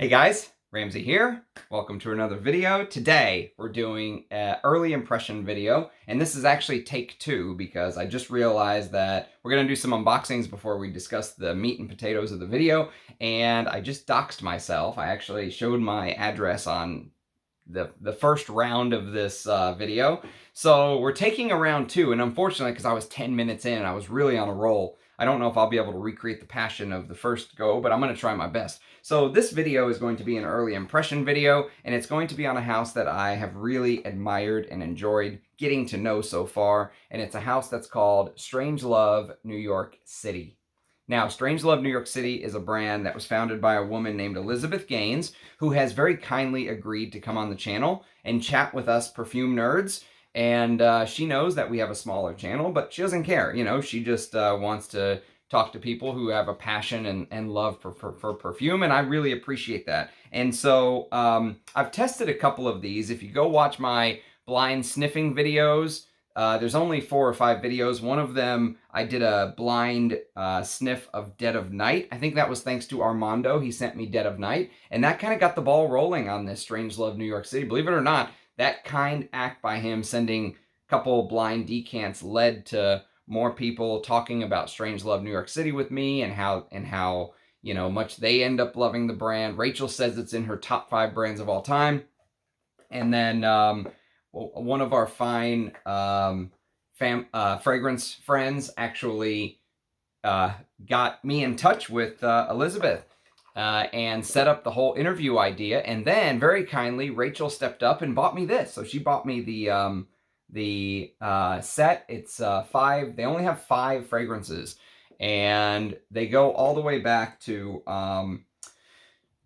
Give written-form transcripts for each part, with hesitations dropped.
Hey guys, Ramsey here. Welcome to another video. Today we're doing an early impression video, and this is actually take two because I just realized that we're going to do some unboxings before we discuss the meat and potatoes of the video, and I just doxed myself. I actually showed my address on the first round of this video. So we're taking a round two, and unfortunately, because I was 10 minutes in and I was really on a roll, I don't know if I'll be able to recreate the passion of the first go, but I'm going to try my best. So this video is going to be an early impression video, and it's going to be on a house that I have really admired and enjoyed getting to know so far, and it's a house that's called Strangelove New York City. Now, Strangelove New York City is a brand that was founded by a woman named Elizabeth Gaines, who has very kindly agreed to come on the channel and chat with us perfume nerds. And she knows that we have a smaller channel, but she doesn't care. You know, she just wants to talk to people who have a passion and love for perfume, and I really appreciate that. And so I've tested a couple of these. If you go watch my blind sniffing videos, there's only 4 or 5 videos. One of them, I did a blind sniff of Dead of Night. I think that was thanks to Armando. He sent me Dead of Night, and that kind of got the ball rolling on this Strangelove New York City. Believe it or not, that kind act by him sending a couple blind decants led to more people talking about Strangelove New York City with me and how you know much they end up loving the brand. Rachel says it's in her top 5 brands of all time. And then one of our fine fragrance friends actually got me in touch with Elizabeth and set up the whole interview idea. And then very kindly, Rachel stepped up and bought me this. So she bought me the set. It's 5. They only have 5 fragrances, and they go all the way back to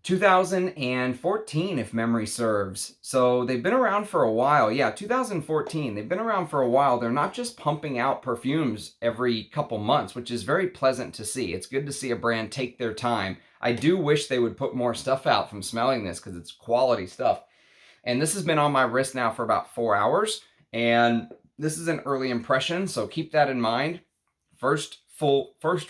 2014, if memory serves. So they've been around for a while. Yeah, 2014. They've been around for a while. They're not just pumping out perfumes every couple months, which is very pleasant to see. It's good to see a brand take their time. I do wish they would put more stuff out from smelling this because it's quality stuff. And this has been on my wrist now for about 4 hours. And this is an early impression, so keep that in mind. First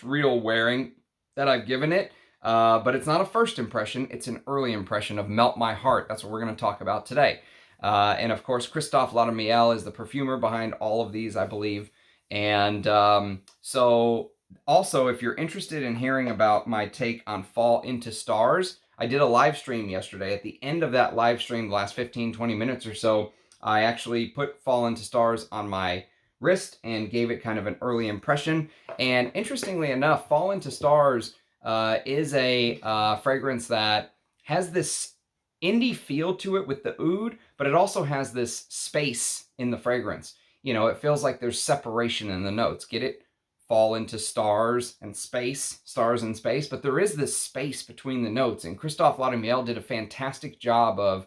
real wearing that I've given it. But it's not a first impression, it's an early impression of Melt My Heart. That's what we're going to talk about today. And of course, Christophe Laudamiel is the perfumer behind all of these, I believe. And so also, if you're interested in hearing about my take on Fall Into Stars, I did a live stream yesterday. At the end of that live stream, the last 15-20 minutes or so, I actually put Fall Into Stars on my wrist and gave it kind of an early impression. And interestingly enough, Fall Into Stars is a fragrance that has this indie feel to it with the oud, but it also has this space in the fragrance. You know, it feels like there's separation in the notes. Get it? Fall into stars and space, stars and space, but there is this space between the notes, and Christophe Laudamiel did a fantastic job of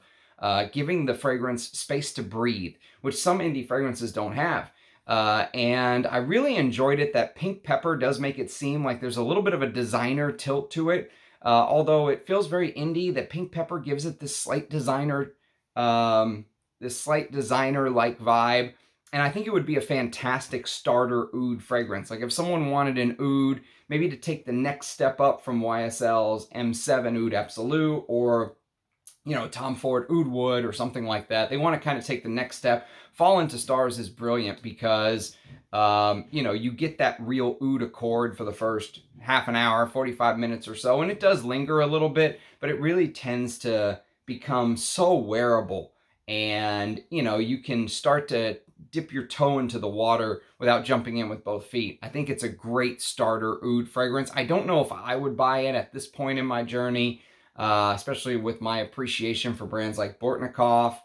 giving the fragrance space to breathe, which some indie fragrances don't have. And I really enjoyed it. That pink pepper does make it seem like there's a little bit of a designer tilt to it. Although it feels very indie, that pink pepper gives it this slight designer, like vibe. And I think it would be a fantastic starter oud fragrance. Like if someone wanted an oud, maybe to take the next step up from YSL's M7 Oud Absolute, or you know, Tom Ford Oud Wood or something like that. They want to kind of take the next step. Fall Into Stars is brilliant because, you know, you get that real oud accord for the first half an hour, 45 minutes or so, and it does linger a little bit, but it really tends to become so wearable. And, you know, you can start to dip your toe into the water without jumping in with both feet. I think it's a great starter oud fragrance. I don't know if I would buy it at this point in my journey, especially with my appreciation for brands like Bortnikov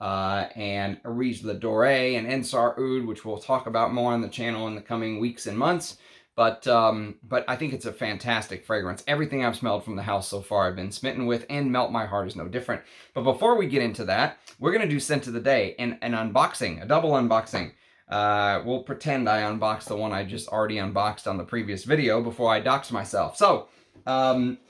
and Areej Le Doré and Ensar Oud, which we'll talk about more on the channel in the coming weeks and months. But I think it's a fantastic fragrance. Everything I've smelled from the house so far I've been smitten with, and Melt My Heart is no different. But before we get into that, we're going to do Scent of the Day, and an unboxing, a double unboxing. We'll pretend I unboxed the one I just already unboxed on the previous video before I dox myself. So,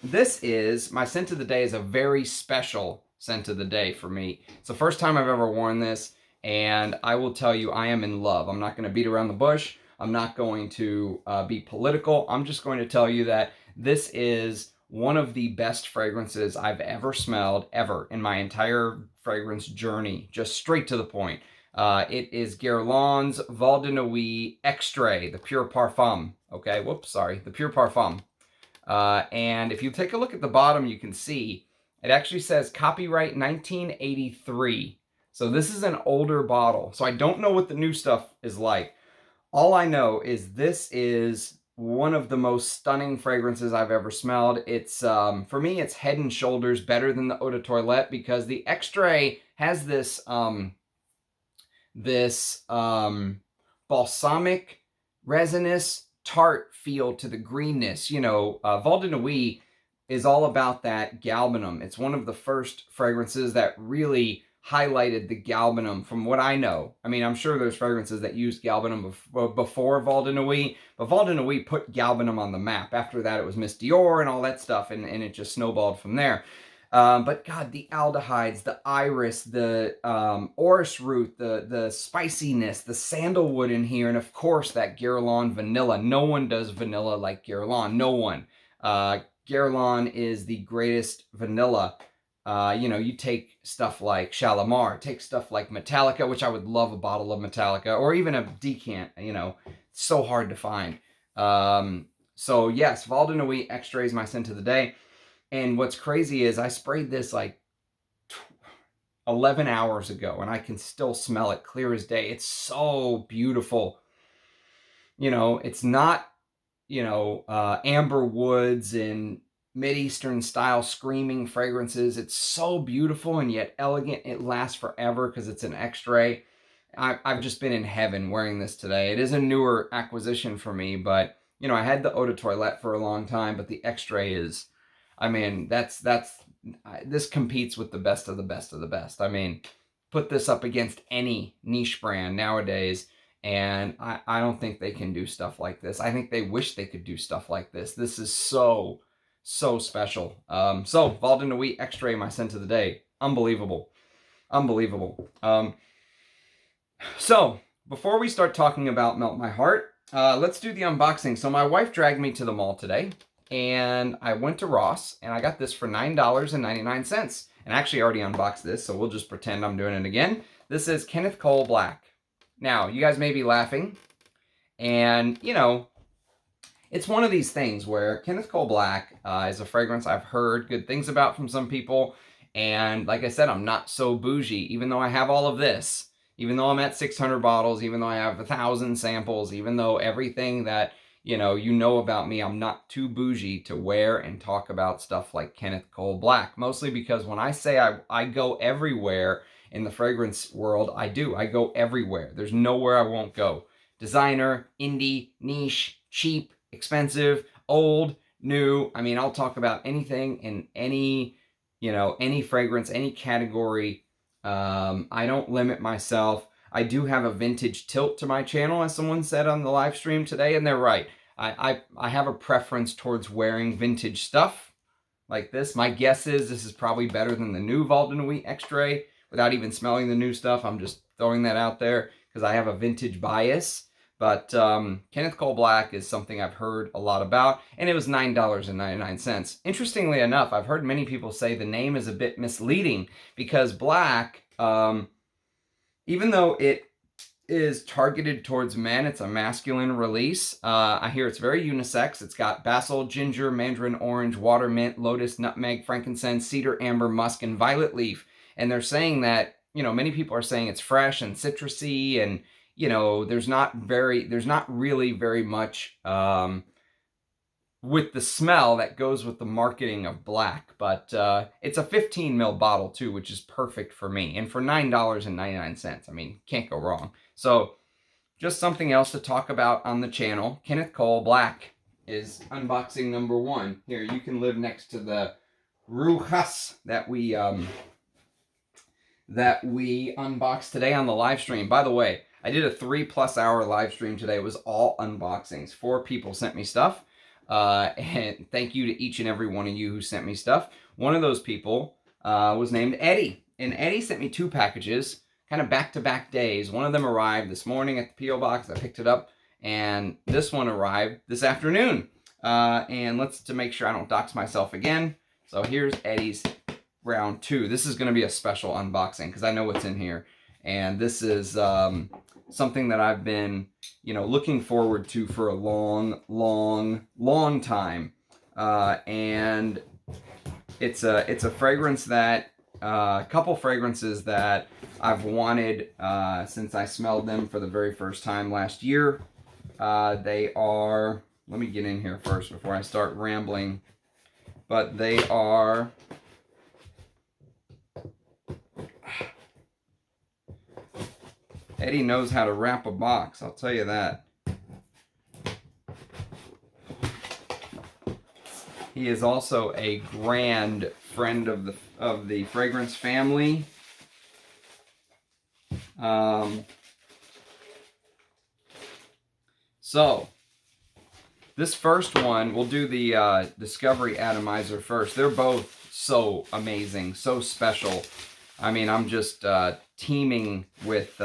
this is, my Scent of the Day is a very special Scent of the Day for me. It's the first time I've ever worn this, and I will tell you, I am in love. I'm not going to beat around the bush. I'm not going to be political. I'm just going to tell you that this is one of the best fragrances I've ever smelled, ever, in my entire fragrance journey. Just straight to the point. It is Guerlain's Val de Nuit Extrait, the Pure Parfum. Okay, whoops, sorry, the Pure Parfum. And if you take a look at the bottom, you can see it actually says copyright 1983. So this is an older bottle. So I don't know what the new stuff is like. All I know is this is one of the most stunning fragrances I've ever smelled. It's, for me, it's head and shoulders better than the Eau de Toilette, because the Extrait has this, balsamic, resinous, tart feel to the greenness. You know, Val de Nuit is all about that galbanum. It's one of the first fragrances that really highlighted the galbanum, from what I know. I mean, I'm sure there's fragrances that used galbanum before Val de Nuit, but Val de Nuit put galbanum on the map. After that, it was Miss Dore and all that stuff, and it just snowballed from there. But God, the aldehydes, the iris, the orris root, the spiciness, the sandalwood in here, and of course that Guerlain vanilla. No one does vanilla like Guerlain. No one. Guerlain is the greatest vanilla. You know, you take stuff like Shalimar, take stuff like Metallica, which I would love a bottle of Metallica, or even a decant. You know, it's so hard to find. So yes, Val de Nuit Extrait is my scent of the day. And what's crazy is I sprayed this like 11 hours ago, and I can still smell it clear as day. It's so beautiful. You know, it's not, you know, amber woods and Mideastern style screaming fragrances. It's so beautiful and yet elegant. It lasts forever because it's an Extrait. I've just been in heaven wearing this today. It is a newer acquisition for me, but, you know, I had the Eau de Toilette for a long time, but the Extrait is... I mean, this competes with the best of the best of the best. I mean, put this up against any niche brand nowadays, and I don't think they can do stuff like this. I think they wish they could do stuff like this. This is so, so special. So, Val de Nuit Extrait, my scent of the day. Unbelievable. Unbelievable. So, before we start talking about Melt My Heart, let's do the unboxing. So, my wife dragged me to the mall today. And I went to Ross, and I got this for $9.99. And I actually already unboxed this, so we'll just pretend I'm doing it again. This is Kenneth Cole Black. Now, you guys may be laughing, and, you know, it's one of these things where Kenneth Cole Black is a fragrance I've heard good things about from some people, and like I said, I'm not so bougie, even though I have all of this, even though I'm at 600 bottles, even though I have 1,000 samples, even though everything that you know about me, I'm not too bougie to wear and talk about stuff like Kenneth Cole Black. Mostly because when I say I go everywhere in the fragrance world, I do. I go everywhere. There's nowhere I won't go. Designer, indie, niche, cheap, expensive, old, new. I mean, I'll talk about anything in any, you know, any fragrance, any category. I don't limit myself. I do have a vintage tilt to my channel, as someone said on the live stream today, and they're right. I have a preference towards wearing vintage stuff like this. My guess is this is probably better than the new Val de Nuit Extrait without even smelling the new stuff. I'm just throwing that out there because I have a vintage bias. But Kenneth Cole Black is something I've heard a lot about, and it was $9.99. Interestingly enough, I've heard many people say the name is a bit misleading because Black, even though it is targeted towards men, it's a masculine release. I hear it's very unisex. It's got basil, ginger, mandarin orange, water mint, lotus, nutmeg, frankincense, cedar, amber, musk, and violet leaf. And they're saying that, you know, many people are saying it's fresh and citrusy, and, you know, there's not really very much with the smell that goes with the marketing of Black. But it's a 15 ml bottle too, which is perfect for me. And for $9.99, I mean, can't go wrong. So just something else to talk about on the channel. Kenneth Cole Black is unboxing number 1. Here, you can live next to the Rujas that we unboxed today on the live stream. By the way, I did a 3+ hour live stream today. It was all unboxings. 4 people sent me stuff. And thank you to each and every one of you who sent me stuff. One of those people was named Eddie. And Eddie sent me 2 packages, kind of back-to-back days. One of them arrived this morning at the P.O. Box. I picked it up. And this one arrived this afternoon. And to make sure I don't dox myself again. So here's Eddie's round 2. This is going to be a special unboxing because I know what's in here. And this is something that I've been, looking forward to for a long time. And it's a fragrance that, a couple fragrances that I've wanted since I smelled them for the very first time last year. They are, let me get in here first before I start rambling, but they are, Eddie knows how to wrap a box, I'll tell you that. He is also a grand friend of the fragrance family. So this first one, we'll do the Discovery Atomizer first. They're both so amazing, so special. I mean, I'm just teeming with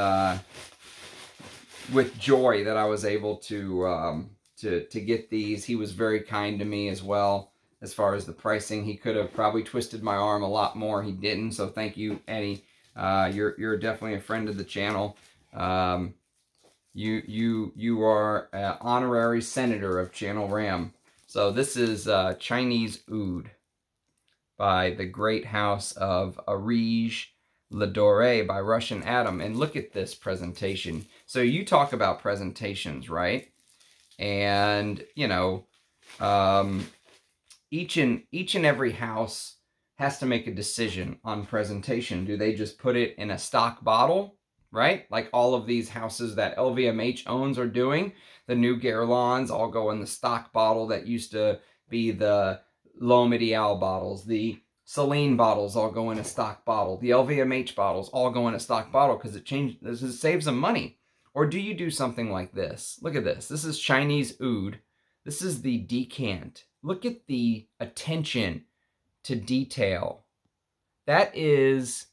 joy that I was able to get these. He was very kind to me as well. As far as the pricing, he could have probably twisted my arm a lot more. He didn't, so thank you, Eddie. You're definitely a friend of the channel. You are an honorary senator of Channel Ram. So this is Chinese Oud by the great house of Areej Le Doré by Russian Atom. And look at this presentation. So you talk about presentations, right? And, each and every house has to make a decision on presentation. Do they just put it in a stock bottle, right? Like all of these houses that LVMH owns are doing. The new Guerlains all go in the stock bottle that used to be the L'Oréal bottles. The Celine bottles all go in a stock bottle. The LVMH bottles all go in a stock bottle because it saves them money. Or do you do something like this? Look at this. This is Chinese Oud. This is the decant. Look at the attention to detail. That is,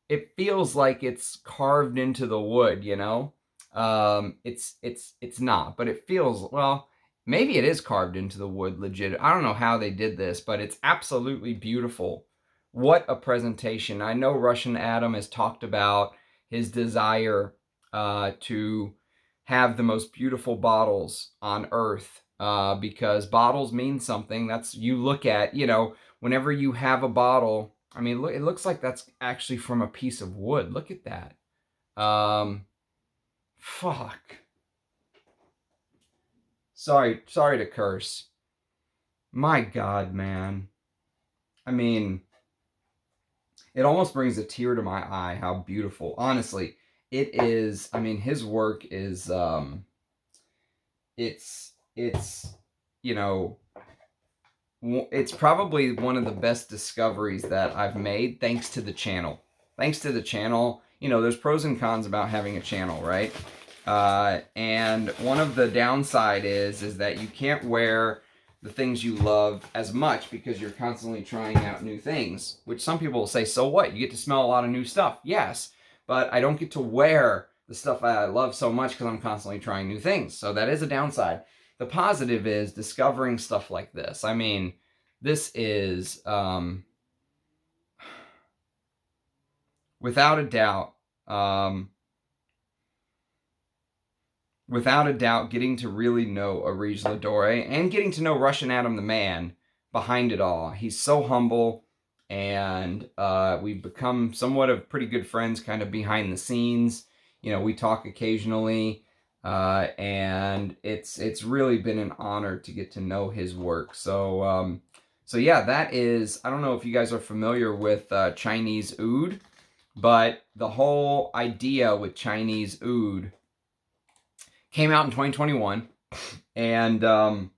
it feels like it's carved into the wood, It's not, but it feels, well, maybe it is carved into the wood legit. I don't know how they did this, but it's absolutely beautiful. What a presentation. I know Russian Atom has talked about his desire to have the most beautiful bottles on earth. Because bottles mean something. That's, you look at, whenever you have a bottle, I mean, look, it looks like that's actually from a piece of wood. Look at that. Fuck. Sorry to curse. My God, man. I mean, it almost brings a tear to my eye how beautiful. Honestly, it is. I mean, his work is, it's probably one of the best discoveries that I've made thanks to the channel. Thanks to the channel, there's pros and cons about having a channel, right? And one of the downside is that you can't wear the things you love as much because you're constantly trying out new things, which some people will say, so what? You get to smell a lot of new stuff. Yes, but I don't get to wear the stuff I love so much because I'm constantly trying new things. So that is a downside. The positive is discovering stuff like this. I mean, this is, without a doubt, getting to really know Areej Le Doré and getting to know Russian Atom, the man behind it all. He's so humble, and we've become somewhat of pretty good friends kind of behind the scenes. We talk occasionally, and it's really been an honor to get to know his work. So yeah, that is, I don't know if you guys are familiar with Chinese Oud, but the whole idea with Chinese Oud came out in 2021, and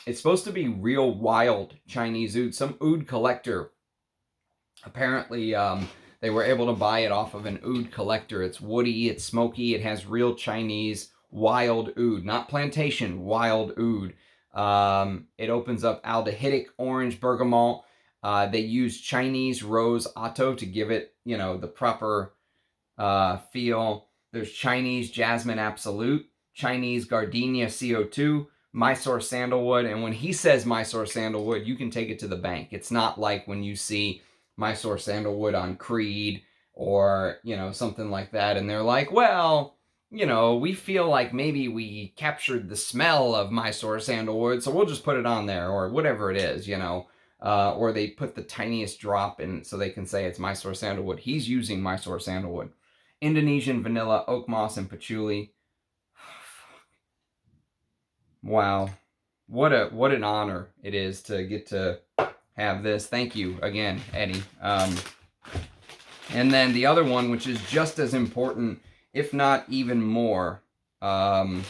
it's supposed to be real wild Chinese oud. Some oud collector, apparently, they were able to buy it off of an oud collector. It's woody, it's smoky, it has real Chinese wild oud, not plantation, wild oud. It opens up aldehydic, orange, bergamot. They use Chinese rose otto to give it, the proper feel. There's Chinese jasmine absolute, Chinese gardenia CO2, Mysore sandalwood. And when he says Mysore sandalwood, you can take it to the bank. It's not like when you see Mysore sandalwood on Creed or, you know, something like that. And they're like, well, you know, we feel like maybe we captured the smell of Mysore sandalwood, so we'll just put it on there, or whatever it is, you know. Or they put the tiniest drop in so they can say it's Mysore sandalwood. He's using Mysore sandalwood. Indonesian vanilla, oak moss, and patchouli. Wow. What an honor it is to get to have this. Thank you again, Eddie. And then the other one, which is just as important, if not even more, because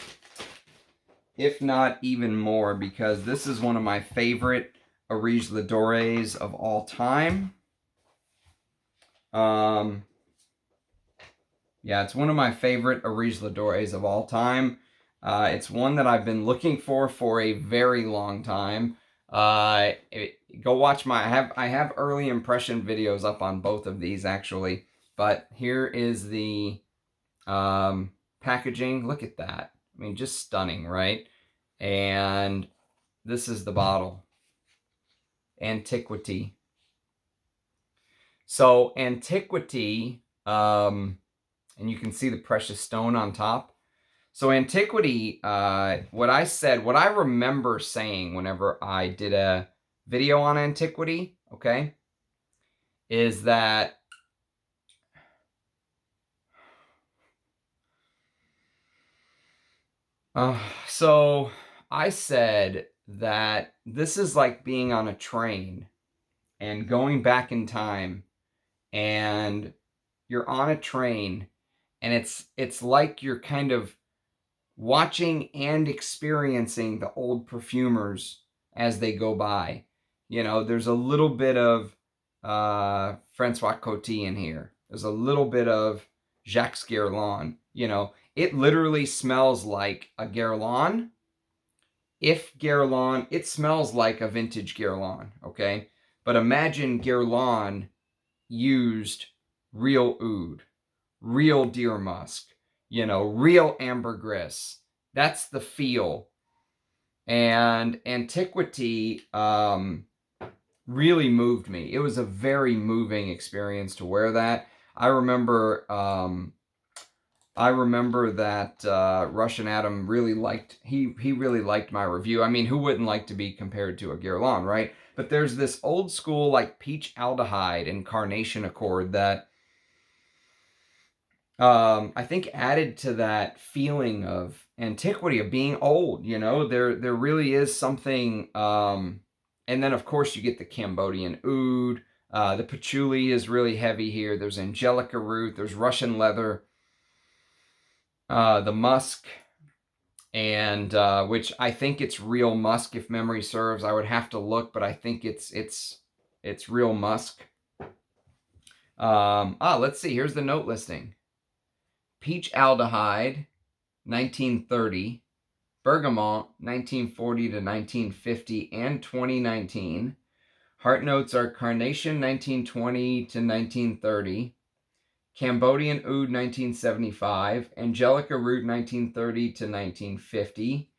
this is one of my favorite Areej Le Dorés of all time. Yeah, it's one of my favorite Areej Le Dorés of all time. It's one that I've been looking for a very long time. Go watch I have early impression videos up on both of these actually. But here is the packaging. Look at that. I mean, just stunning, right? And this is the bottle. Antiquity. So Antiquity, and you can see the precious stone on top. So Antiquity, what I remember saying whenever I did a video on Antiquity, okay, is that so I said that this is like being on a train and going back in time, and you're on a train, and it's like you're kind of watching and experiencing the old perfumers as they go by. You know, there's a little bit of Francois Coty in here. There's a little bit of Jacques Guerlain. You know, it literally smells like a Guerlain. If Guerlain, it smells like a vintage Guerlain, okay? But imagine Guerlain used real oud, real deer musk, you know, real ambergris. That's the feel. And Antiquity really moved me. It was a very moving experience to wear that. I remember that Russian Adam really liked, he really liked my review. I mean, who wouldn't like to be compared to a Guerlain, right? But there's this old school like peach aldehyde and carnation accord that I think added to that feeling of Antiquity, of being old. You know, there really is something. And then of course you get the Cambodian oud. The patchouli is really heavy here. There's angelica root. There's Russian leather. The musk, and which I think it's real musk if memory serves. I would have to look, but I think it's real musk. Let's see. Here's the note listing. Peach aldehyde, 1930. Bergamot, 1940 to 1950 and 2019. Heart notes are carnation, 1920 to 1930. Cambodian oud, 1975. Angelica root, 1930 to 1950.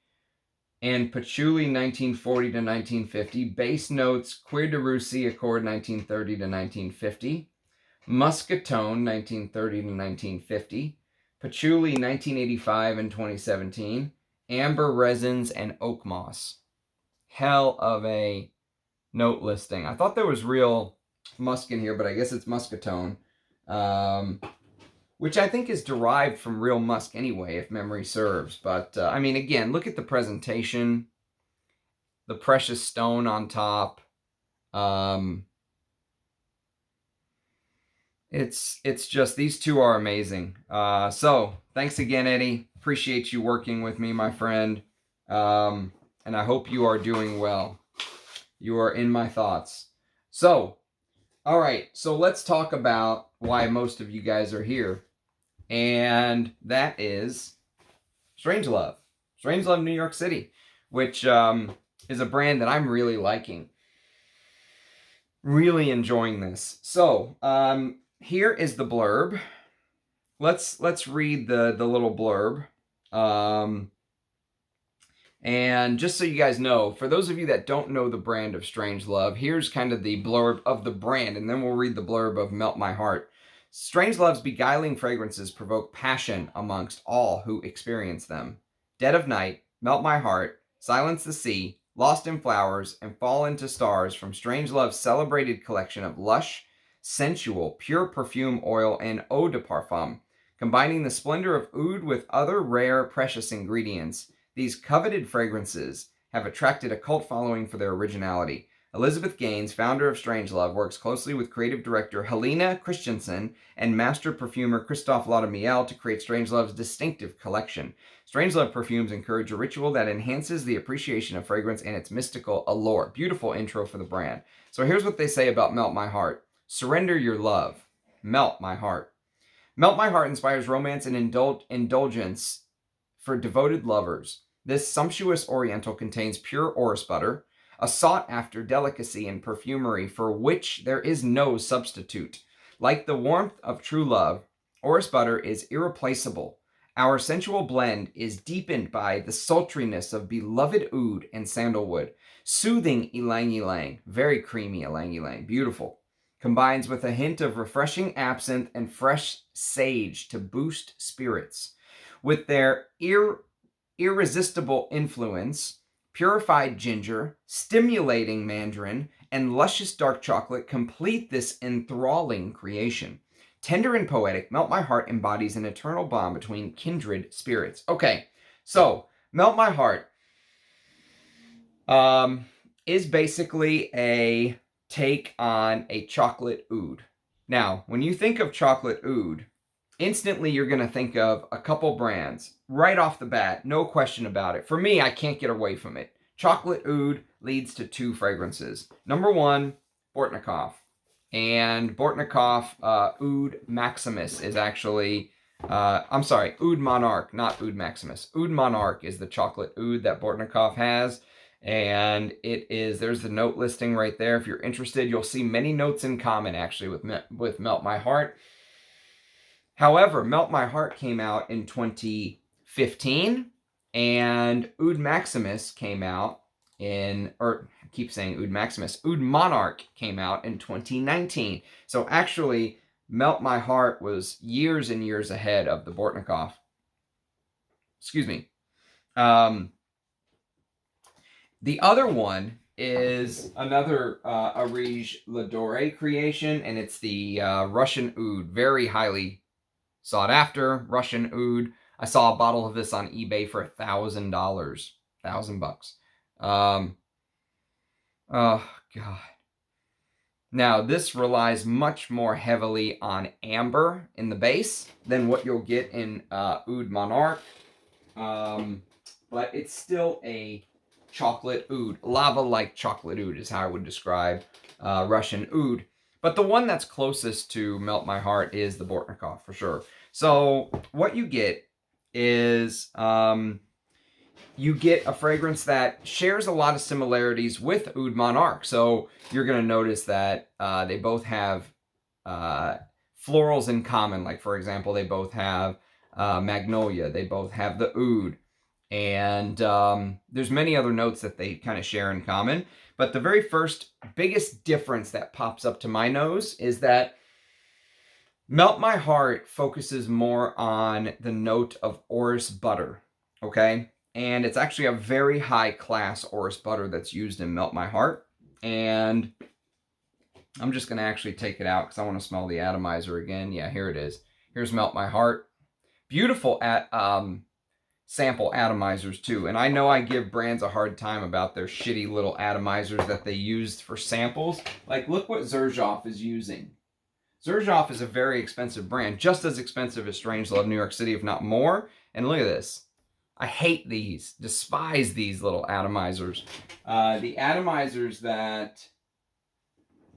And patchouli, 1940 to 1950. Base notes, Cuir de Russie accord, 1930 to 1950. Muscatone, 1930 to 1950. Patchouli, 1985 and 2017. Amber resins and oak moss. Hell of a note listing. I thought there was real musk in here, but I guess it's muscatone. Which I think is derived from real musk anyway, if memory serves. But, I mean, again, look at the presentation. The precious stone on top. It's just, these two are amazing. So, thanks again, Eddie. Appreciate you working with me, my friend. And I hope you are doing well. You are in my thoughts. So, all right. So, let's talk about why most of you guys are here. And that is Strangelove. Strangelove New York City, which is a brand that I'm really liking. Really enjoying this. So, here is the blurb. Let's read the little blurb. And just so you guys know, for those of you that don't know the brand of Strangelove, here's kind of the blurb of the brand, and then we'll read the blurb of Melt My Heart. Strangelove's beguiling fragrances provoke passion amongst all who experience them. Dead of Night, Melt My Heart, Silence the Sea, Lost in Flowers, and Fall into Stars from Strangelove's celebrated collection of lush, sensual, pure perfume oil and eau de parfum, combining the splendor of oud with other rare, precious ingredients. These coveted fragrances have attracted a cult following for their originality. Elizabeth Gaines, founder of Strangelove, works closely with creative director Helena Christensen and master perfumer Christophe Laudamiel to create Strangelove's distinctive collection. Strangelove perfumes encourage a ritual that enhances the appreciation of fragrance and its mystical allure. Beautiful intro for the brand. So here's what they say about Melt My Heart. Surrender your love. Melt my heart. Melt My Heart inspires romance and indulgence for devoted lovers. This sumptuous oriental contains pure orris butter, a sought-after delicacy in perfumery for which there is no substitute. Like the warmth of true love, orris butter is irreplaceable. Our sensual blend is deepened by the sultriness of beloved oud and sandalwood. Soothing ylang ylang, very creamy ylang ylang, beautiful. Combines with a hint of refreshing absinthe and fresh sage to boost spirits. With their irresistible influence, purified ginger, stimulating mandarin, and luscious dark chocolate complete this enthralling creation. Tender and poetic, Melt My Heart embodies an eternal bond between kindred spirits. Okay, so Melt My Heart is basically a take on a chocolate oud. Now, when you think of chocolate oud, instantly you're going to think of a couple brands right off the bat, no question about it. For me, I can't get away from it. Chocolate oud leads to two fragrances. Number one, Bortnikov. And Bortnikov Oud Maximus is actually, I'm sorry, Oud Monarch, not Oud Maximus. Oud Monarch is the chocolate oud that Bortnikov has. And it is, there's the note listing right there. If you're interested, you'll see many notes in common actually with Melt My Heart. However, Melt My Heart came out in 2015 and Oud Maximus came out in, or I keep saying Oud Maximus, Oud Monarch came out in 2019. So actually, Melt My Heart was years and years ahead of the Bortnikov. Excuse me. The other one is another Areej Le Doré creation, and it's the Russian oud, very highly sought after Russian oud. I saw a bottle of this on eBay for $1,000, $1,000. Oh God. Now this relies much more heavily on amber in the base than what you'll get in Oud Monarch, but it's still a chocolate oud. Lava-like chocolate oud is how I would describe Russian oud. But the one that's closest to Melt My Heart is the Bortnikov for sure. So what you get is you get a fragrance that shares a lot of similarities with Oud Monarch. So you're going to notice that they both have florals in common. Like, for example, they both have magnolia. They both have the oud. And there's many other notes that they kind of share in common. But the very first biggest difference that pops up to my nose is that Melt My Heart focuses more on the note of orris butter, okay? And it's actually a very high-class orris butter that's used in Melt My Heart. And I'm just going to actually take it out because I want to smell the atomizer again. Yeah, here it is. Here's Melt My Heart. Beautiful sample atomizers too. And I know I give brands a hard time about their shitty little atomizers that they used for samples. Like, look what Xerjoff is using. Xerjoff is a very expensive brand, just as expensive as Strangelove New York City, if not more. And look at this. I hate these, despise these little atomizers. The atomizers that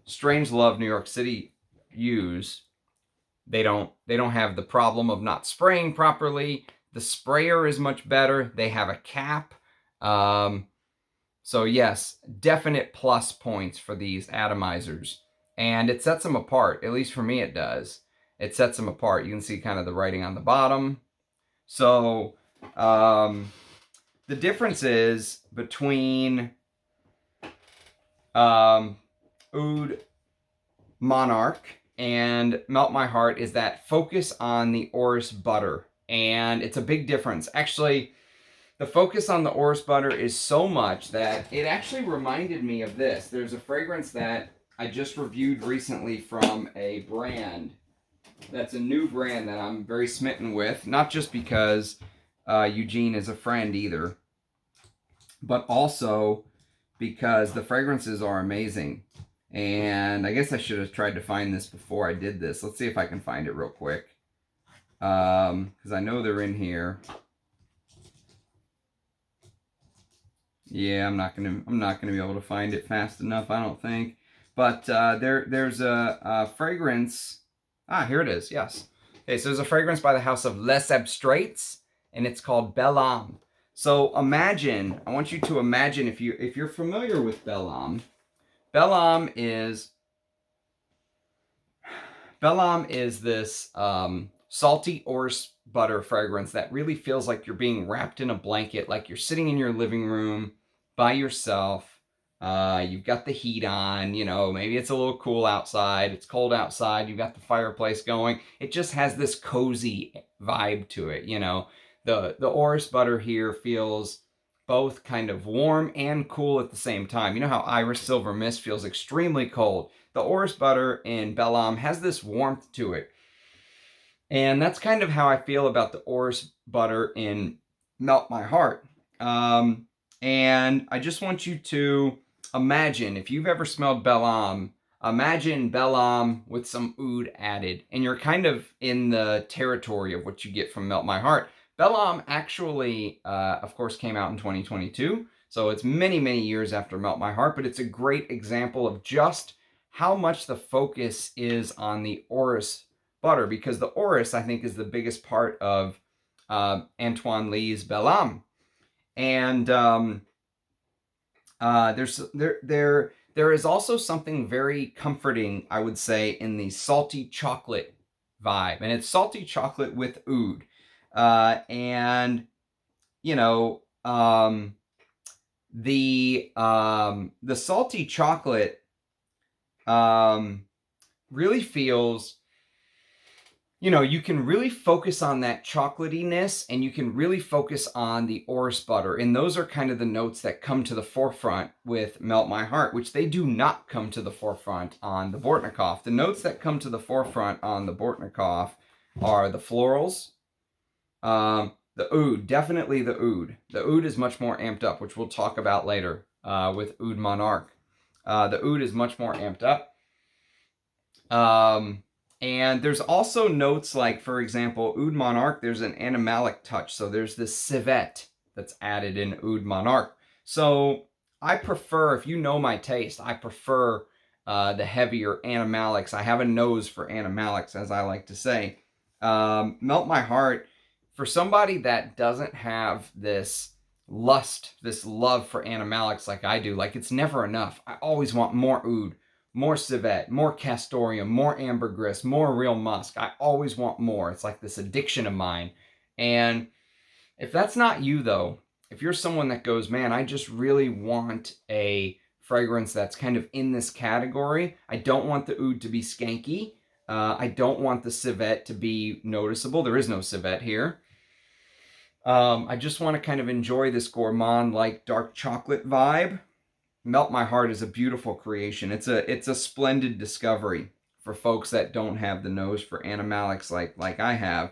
Strangelove New York City use, they don't have the problem of not spraying properly. The sprayer is much better. They have a cap. So yes, definite plus points for these atomizers. And it sets them apart. At least for me it does. It sets them apart. You can see kind of the writing on the bottom. So the the difference is between Oud Monarch and Melt My Heart is that focus on the orris butter. And it's a big difference. Actually, the focus on the orris butter is so much that it actually reminded me of this. There's a fragrance that I just reviewed recently from a brand that's a new brand that I'm very smitten with. Not just because Eugene is a friend either, but also because the fragrances are amazing. And I guess I should have tried to find this before I did this. Let's see if I can find it real quick. Because I know they're in here. Yeah, I'm not gonna be able to find it fast enough, I don't think. But there's a fragrance. Ah, here it is. Yes. Okay, so there's a fragrance by the house of Les Abstraits, and it's called Belle Âme. So imagine, I want you to imagine if you're familiar with Belle Âme. Belle Âme is this salty orris butter fragrance that really feels like you're being wrapped in a blanket, like you're sitting in your living room by yourself. You've got the heat on, you know, maybe it's a little cool outside, it's cold outside, you've got the fireplace going. It just has this cozy vibe to it, you know. The orris butter here feels both kind of warm and cool at the same time. You know how Iris Silver Mist feels extremely cold? The orris butter in Belle Âme has this warmth to it. And that's kind of how I feel about the orris butter in Melt My Heart. And I just want you to imagine, if you've ever smelled Belle Âme, imagine Belle Âme with some oud added. And you're kind of in the territory of what you get from Melt My Heart. Belle Âme actually, of course, came out in 2022. So it's many, many years after Melt My Heart. But it's a great example of just how much the focus is on the orris butter. Because the orris, I think, is the biggest part of Antoine Lee's Belle Âme. And there is also something very comforting, I would say, in the salty chocolate vibe. And it's salty chocolate with oud. And, you know, the salty chocolate really feels, you know, you can really focus on that chocolatiness and you can really focus on the orris butter. And those are kind of the notes that come to the forefront with Melt My Heart, which they do not come to the forefront on the Bortnikov. The notes that come to the forefront on the Bortnikov are the florals, the oud, definitely the oud. The oud is much more amped up, which we'll talk about later with Oud Monarch. The oud is much more amped up. And there's also notes like, for example, Oud Monarch, there's an animalic touch. So there's this civet that's added in Oud Monarch. So I prefer, if you know my taste, I prefer the heavier animalics. I have a nose for animalics, as I like to say. Melt My Heart, for somebody that doesn't have this lust, this love for animalics like I do, like it's never enough. I always want more oud, more civet, more castoreum, more ambergris, more real musk. I always want more. It's like this addiction of mine. And if that's not you though, if you're someone that goes, man, I just really want a fragrance that's kind of in this category. I don't want the oud to be skanky. I don't want the civet to be noticeable. There is no civet here. I just want to kind of enjoy this gourmand-like dark chocolate vibe. Melt My Heart is a beautiful creation. It's a splendid discovery for folks that don't have the nose for animalics like I have.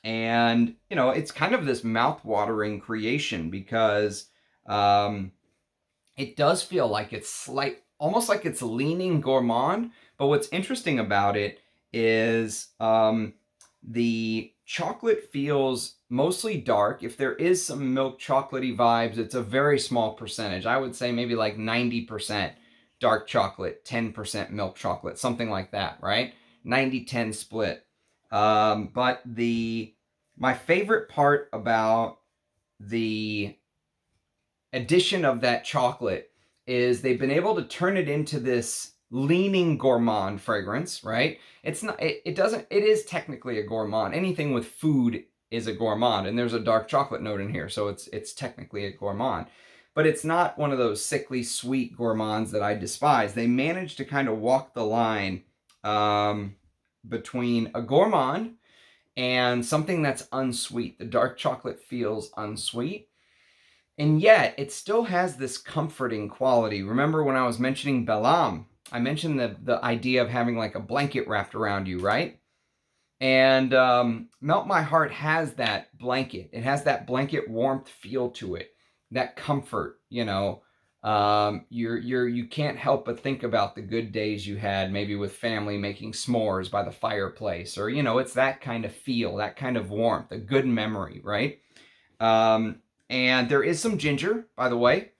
And, you know, it's kind of this mouth-watering creation because it does feel like it's almost like it's leaning gourmand. But what's interesting about it is the chocolate feels mostly dark. If there is some milk chocolatey vibes, it's a very small percentage. I would say maybe like 90% dark chocolate, 10% milk chocolate, something like that, right? 90-10 split. But my favorite part about the addition of that chocolate is they've been able to turn it into this leaning gourmand fragrance, right? It's not, it is technically a gourmand. Anything with food is a gourmand, and there's a dark chocolate note in here, so it's technically a gourmand. But it's not one of those sickly sweet gourmands that I despise. They manage to kind of walk the line between a gourmand and something that's unsweet. The dark chocolate feels unsweet, and yet it still has this comforting quality. Remember when I was mentioning Bellam, I mentioned the idea of having like a blanket wrapped around you, right? And Melt My Heart has that blanket. It has that blanket warmth feel to it, that comfort, you know. You can't help but think about the good days you had, maybe with family making s'mores by the fireplace, or, you know, it's that kind of feel, that kind of warmth, a good memory, right? And there is some ginger, by the way.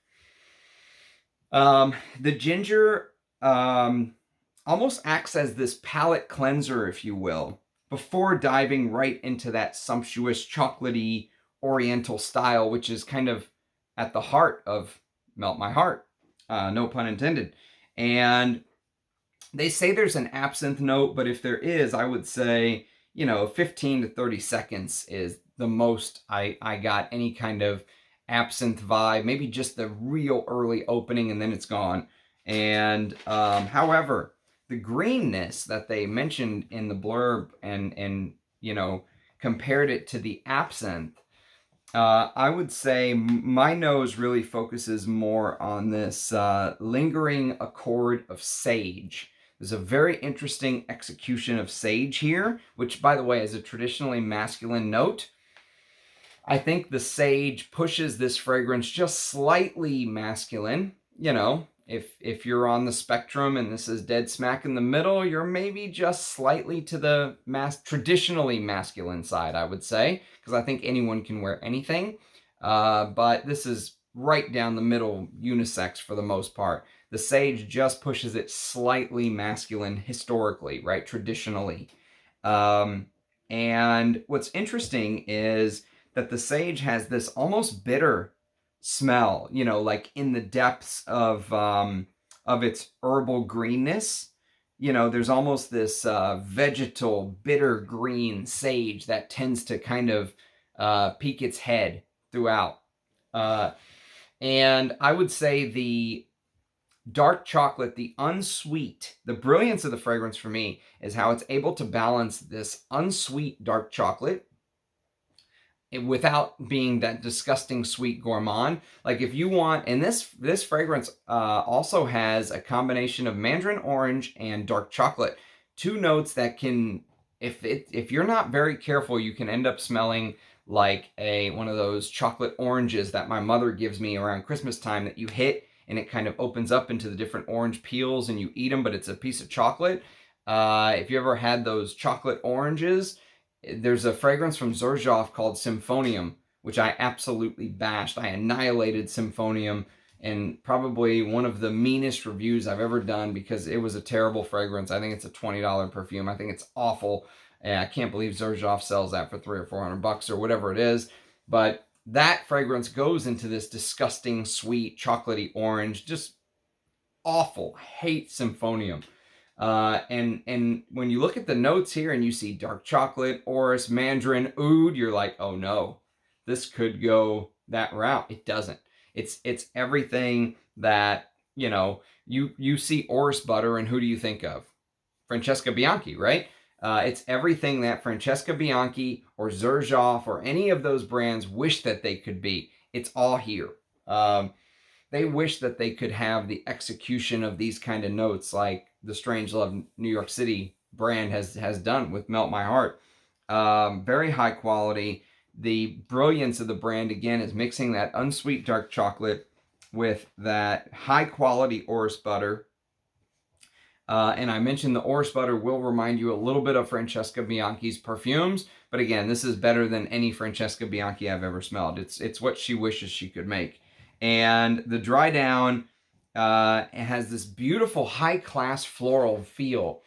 The ginger almost acts as this palate cleanser, if you will, before diving right into that sumptuous, chocolatey, oriental style, which is kind of at the heart of Melt My Heart. No pun intended. And they say there's an absinthe note, but if there is, I would say, you know, 15 to 30 seconds is the most I got any kind of absinthe vibe. Maybe just the real early opening, and then it's gone. And however, the greenness that they mentioned in the blurb and you know, compared it to the absinthe, I would say my nose really focuses more on this lingering accord of sage. There's a very interesting execution of sage here, which, by the way, is a traditionally masculine note. I think the sage pushes this fragrance just slightly masculine. You know, if you're on the spectrum and this is dead smack in the middle, you're maybe just slightly to the traditionally masculine side, I would say, because I think anyone can wear anything. But this is right down the middle, unisex for the most part. The sage just pushes it slightly masculine historically, right? Traditionally. And what's interesting is that the sage has this almost bitter smell, you know, like in the depths of its herbal greenness. You know, there's almost this vegetal, bitter green sage that tends to kind of peek its head throughout. And I would say the dark chocolate, the unsweet, the brilliance of the fragrance for me is how it's able to balance this unsweet dark chocolate without being that disgusting sweet gourmand. Like if you want, and this fragrance also has a combination of mandarin orange and dark chocolate, two notes that can, if you're not very careful, you can end up smelling like one of those chocolate oranges that my mother gives me around Christmas time that you hit and it kind of opens up into the different orange peels and you eat them, but it's a piece of chocolate. If you ever had those chocolate oranges, there's a fragrance from Xerjoff called Symphonium, which I absolutely bashed. I annihilated Symphonium, and probably one of the meanest reviews I've ever done because it was a terrible fragrance. I think it's a $20 perfume. I think it's awful. And I can't believe Xerjoff sells that for $300 or $400 or whatever it is. But that fragrance goes into this disgusting, sweet, chocolatey orange. Just awful. I hate Symphonium. And when you look at the notes here and you see dark chocolate, orris, mandarin, oud, you're like, oh no, this could go that route. It doesn't. It's everything that, you know, you see orris butter and who do you think of? Francesca Bianchi, right? It's everything that Francesca Bianchi or Xerjoff or any of those brands wish that they could be. It's all here. They wish that they could have the execution of these kind of notes like the Strangelove New York City brand has done with Melt My Heart. Very high quality. The brilliance of the brand, again, is mixing that unsweet dark chocolate with that high quality orris butter. And I mentioned the orris butter will remind you a little bit of Francesca Bianchi's perfumes. But again, this is better than any Francesca Bianchi I've ever smelled. It's what she wishes she could make. And the dry down has this beautiful high-class floral feel.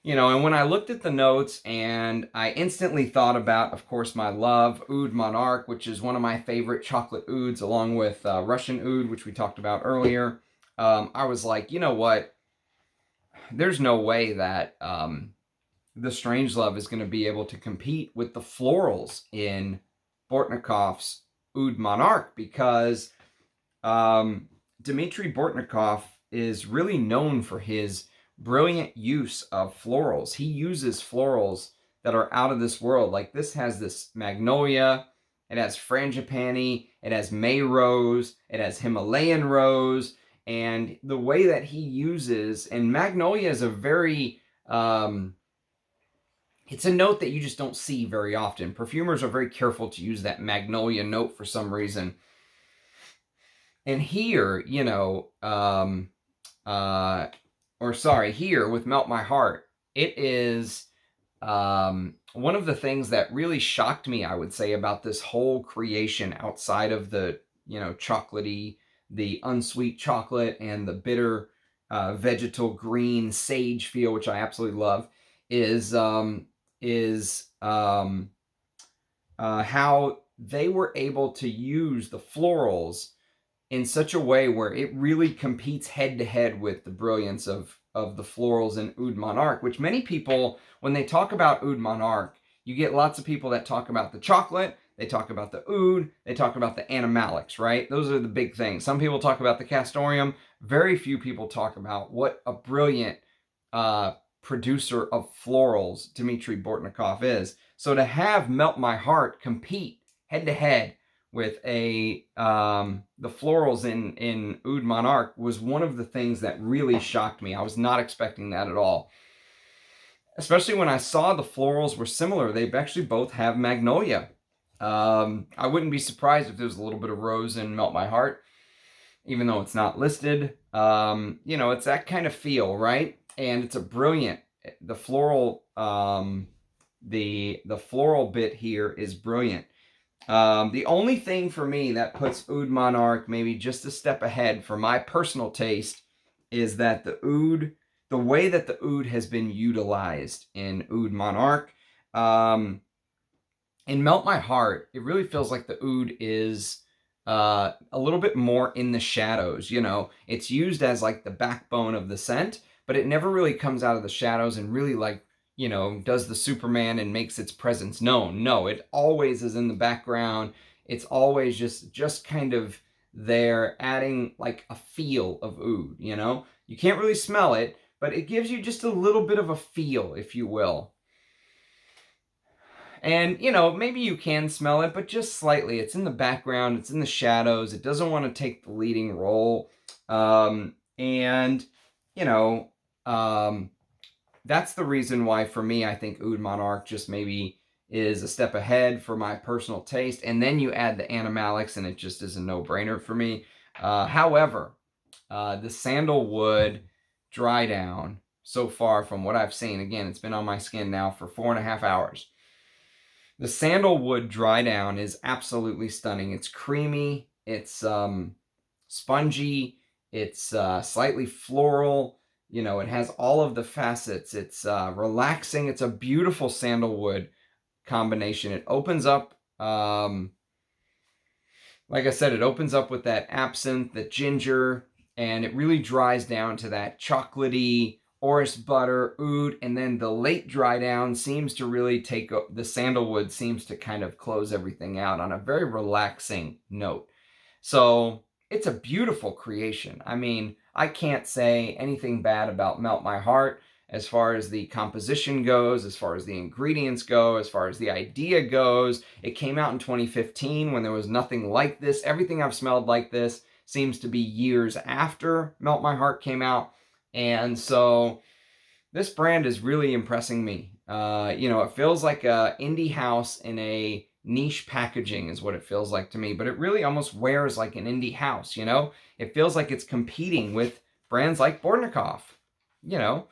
You know, and when I looked at the notes, and I instantly thought about, of course, my love, Oud Monarch, which is one of my favorite chocolate ouds, along with Russian oud, which we talked about earlier. I was like, you know what? There's no way that the Strangelove is going to be able to compete with the florals in Bortnikov's Oud Monarch, because Dmitry Bortnikov is really known for his brilliant use of florals. He uses florals that are out of this world. Like this has this magnolia, it has frangipani, it has May rose, it has Himalayan rose, and the way that he uses, and magnolia is a very, it's a note that you just don't see very often. Perfumers are very careful to use that magnolia note for some reason. And here, you know, here with Melt My Heart, it is one of the things that really shocked me, I would say, about this whole creation, outside of the, you know, chocolatey, the unsweet chocolate and the bitter vegetal green sage feel, which I absolutely love, is how they were able to use the florals in such a way where it really competes head to head with the brilliance of the florals in Oud Monarch, which many people, when they talk about Oud Monarch, you get lots of people that talk about the chocolate, they talk about the oud, they talk about the animalics, right? Those are the big things. Some people talk about the castoreum. Very few people talk about what a brilliant producer of florals Dmitry Bortnikov is. So to have Melt My Heart compete head to head with the florals in Oud Monarch was one of the things that really shocked me. I was not expecting that at all. Especially when I saw the florals were similar. They actually both have magnolia. I wouldn't be surprised if there was a little bit of rose in Melt My Heart, even though it's not listed. You know, it's that kind of feel, right? And it's a brilliant, the floral, the floral bit here is brilliant. The only thing for me that puts Oud Monarch maybe just a step ahead for my personal taste is that the way that the oud has been utilized in Oud Monarch. In Melt My Heart, it really feels like the oud is a little bit more in the shadows. You know, it's used as like the backbone of the scent, but it never really comes out of the shadows and really, like, you know, does the Superman and makes its presence known. No, it always is in the background. It's always just kind of there, adding like a feel of oud, you know? You can't really smell it, but it gives you just a little bit of a feel, if you will. And, you know, maybe you can smell it, but just slightly. It's in the background. It's in the shadows. It doesn't want to take the leading role. And, you know, that's the reason why, for me, I think Oud Monarch just maybe is a step ahead for my personal taste. And then you add the animalics, and it just is a no-brainer for me. However, the sandalwood dry down so far, from what I've seen, again, it's been on my skin now for 4.5 hours. The sandalwood dry down is absolutely stunning. It's creamy, it's spongy, it's slightly floral. You know, it has all of the facets. It's relaxing. It's a beautiful sandalwood combination. It opens up, like I said, it opens up with that absinthe, the ginger, and it really dries down to that chocolatey orris butter, oud, and then the late dry down seems to really take, the sandalwood seems to kind of close everything out on a very relaxing note. So it's a beautiful creation. I mean, I can't say anything bad about Melt My Heart as far as the composition goes, as far as the ingredients go, as far as the idea goes. It came out in 2015 when there was nothing like this. Everything I've smelled like this seems to be years after Melt My Heart came out. And so this brand is really impressing me. You know, it feels like a indie house in a niche packaging is what it feels like to me, but it really almost wears like an indie house, you know? It feels like it's competing with brands like Bortnikov, you know?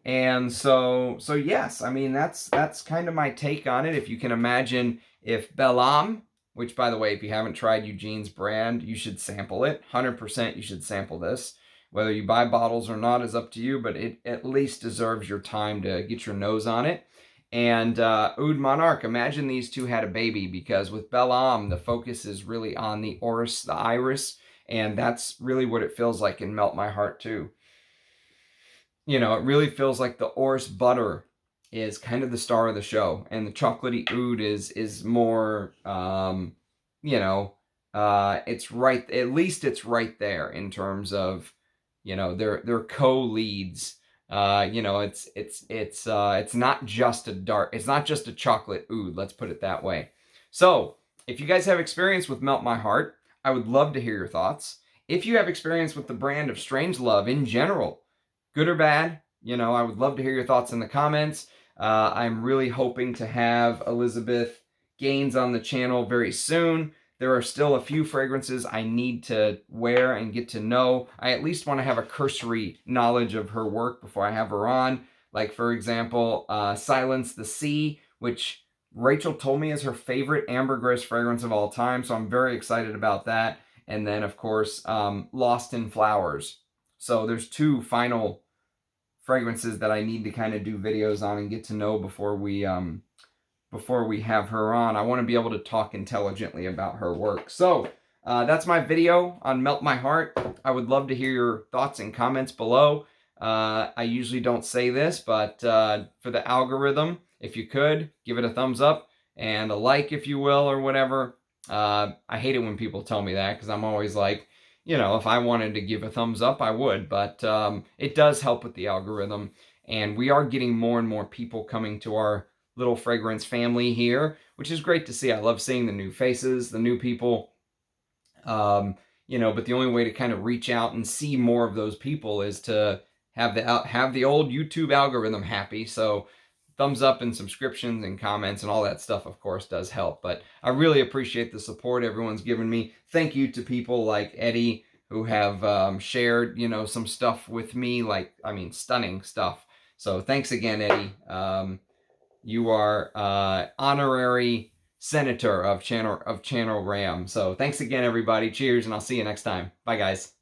And so yes, I mean, that's kind of my take on it. If you can imagine if Bel Am, which, by the way, if you haven't tried Eugene's brand, you should sample it. 100% you should sample this. Whether you buy bottles or not is up to you, but it at least deserves your time to get your nose on it. And Oud Monarch, imagine these two had a baby, because with Bel Am, the focus is really on the orris, the iris, and that's really what it feels like in Melt My Heart too. you know, it really feels like the Oris butter is kind of the star of the show, and the chocolatey oud is more, you know, it's right. At least it's right there in terms of, you know, they're co-leads. You know, it's not just a dark. It's not just a chocolate oud. Let's put it that way. So, if you guys have experience with Melt My Heart, I would love to hear your thoughts. If you have experience with the brand of Strangelove in general, good or bad, you know, I would love to hear your thoughts in the comments. I'm really hoping to have Elizabeth Gaines on the channel very soon. There are still a few fragrances I need to wear and get to know. I at least want to have a cursory knowledge of her work before I have her on. Like, for example, Silence the Sea, which Rachel told me is her favorite ambergris fragrance of all time, so I'm very excited about that. And then, of course, Lost in Flowers. So there's two final fragrances that I need to kind of do videos on and get to know before we have her on. I want to be able to talk intelligently about her work. So that's my video on Melt My Heart. I would love to hear your thoughts and comments below. I usually don't say this, but for the algorithm, if you could, give it a thumbs up and a like, if you will, or whatever. I hate it when people tell me that, because I'm always like, you know, if I wanted to give a thumbs up, I would. But it does help with the algorithm. And we are getting more and more people coming to our little fragrance family here, which is great to see. I love seeing the new faces, the new people. You know, but the only way to kind of reach out and see more of those people is to have the old YouTube algorithm happy. So thumbs up and subscriptions and comments and all that stuff, of course, does help. But I really appreciate the support everyone's given me. Thank you to people like Eddie, who have shared, you know, some stuff with me, like, I mean, stunning stuff. So thanks again, Eddie. You are honorary senator of Channel Ram. So thanks again, everybody. Cheers, and I'll see you next time. Bye, guys.